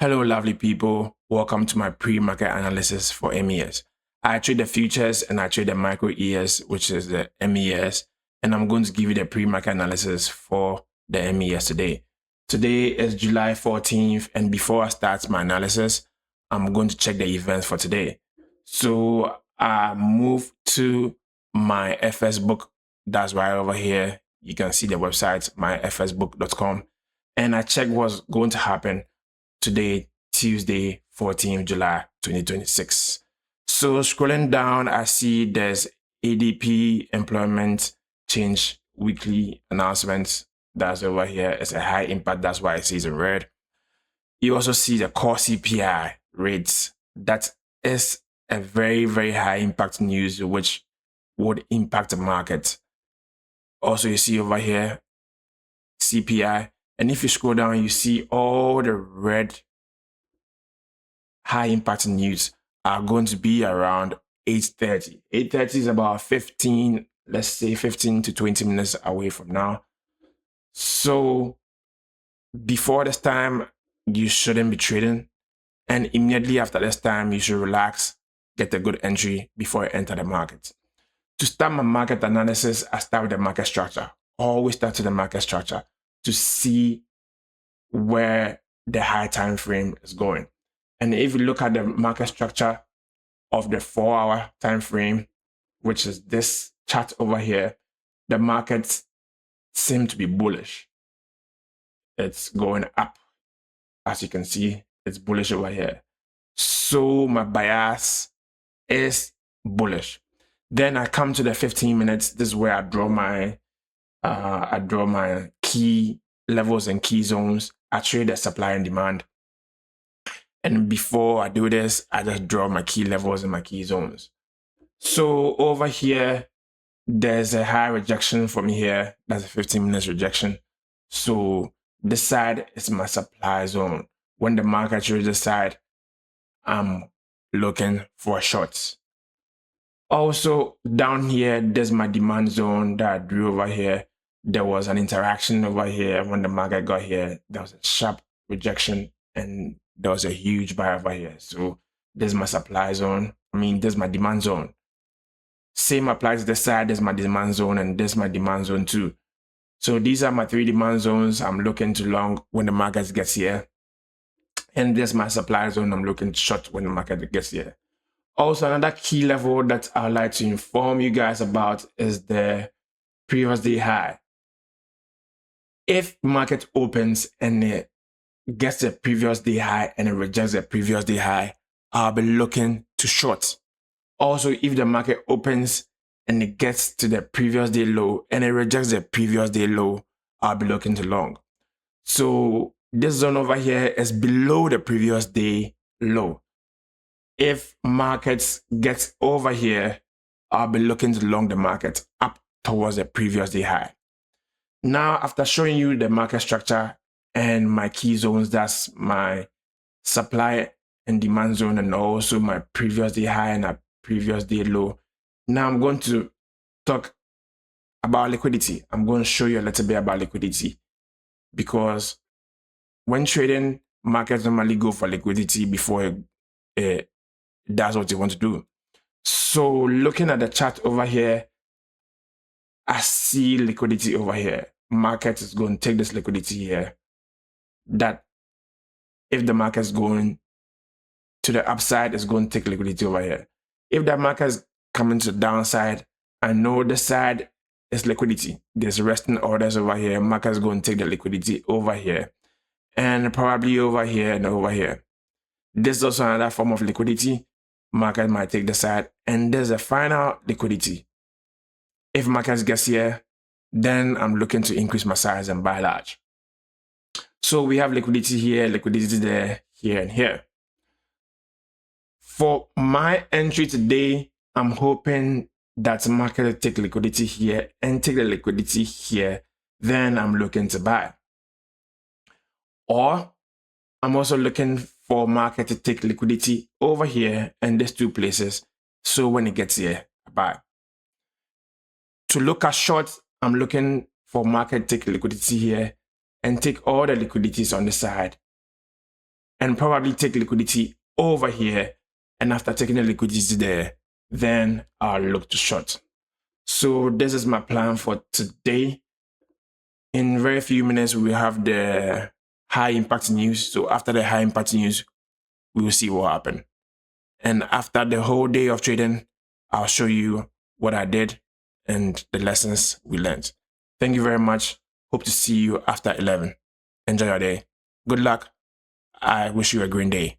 Hello, lovely people. Welcome to my pre-market analysis for MES. I trade the futures and I trade the micro ES, which is the MES, and I'm going to give you the pre-market analysis for the MES today. Today is July 14th, and before I start my analysis, I'm going to check the events for today. So I move to my FS book. That's right over here. You can see the website, myfsbook.com, and I check what's going to happen today, Tuesday, 14th July 2026. So scrolling down, I see there's ADP employment change weekly announcements. That's over here. It's a high impact. That's why it says in red. You also see the core CPI rates. That is a very, very high impact news, which would impact the market. Also, you see over here, CPI. And if you scroll down, you see all the red high impact news are going to be around 8:30. 8:30 is about 15, let's say 15 to 20 minutes away from now. So before this time, you shouldn't be trading. And immediately after this time, you should relax, get a good entry before you enter the market. To start my market analysis, I start with the market structure. Always start with the market structure to see where the high time frame is going. And if you look at the market structure of the 4-hour time frame, which is this chart over here, the markets seem to be bullish. It's going up. As you can see, it's bullish over here. So my bias is bullish. Then I come to the 15 minutes. This is where I draw my key levels and key zones. I trade the supply and demand. And before I do this, I just draw my key levels and my key zones. So over here, there's a high rejection from here. That's a 15 minutes rejection. So this side is my supply zone. When the market trades this side, I'm looking for shorts. Also down here, there's my demand zone that I drew over here. There was an interaction over here. When the market got here, there was a sharp rejection and there was a huge buy over here. So this is my supply zone. This is my demand zone. Same applies to this side. This is my demand zone and this is my demand zone too. So these are my 3 demand zones. I'm looking to long when the market gets here. And this is my supply zone. I'm looking to short when the market gets here. Also, another key level that I'd like to inform you guys about is the previous day high. If market opens and it gets the previous day high and it rejects the previous day high, I'll be looking to short. Also, if the market opens and it gets to the previous day low and it rejects the previous day low, I'll be looking to long. So this zone over here is below the previous day low. If markets get over here, I'll be looking to long the market up towards the previous day high. Now, after showing you the market structure and my key zones, that's my supply and demand zone and also my previous day high and a previous day low. Now I'm going to talk about liquidity. I'm going to show you a little bit about liquidity because when trading, markets normally go for liquidity before it does what you want to do. So looking at the chart over here, I see liquidity over here. Market is going to take this liquidity here. That if the market is going to the upside, it's going to take liquidity over here. If the market is coming to the downside, I know this side is liquidity. There's resting orders over here. Market is going to take the liquidity over here and probably over here and over here. This is also another form of liquidity. Market might take the side and there's a final liquidity. If market gets here, then I'm looking to increase my size and buy large. So we have liquidity here, liquidity there, here and here. For my entry today, I'm hoping that market will take liquidity here and take the liquidity here. Then I'm looking to buy. Or I'm also looking for market to take liquidity over here and these 2 places. So when it gets here, I buy. To look at short, I'm looking for market to take liquidity here and take all the liquidities on the side and probably take liquidity over here. And after taking the liquidity there, then I'll look to short. So this is my plan for today. In very few minutes, we will have the high impact news. So after the high impact news, we will see what happened. And after the whole day of trading, I'll show you what I did and the lessons we learned. Thank you very much. Hope to see you after 11. Enjoy your day. Good luck. I wish you a green day.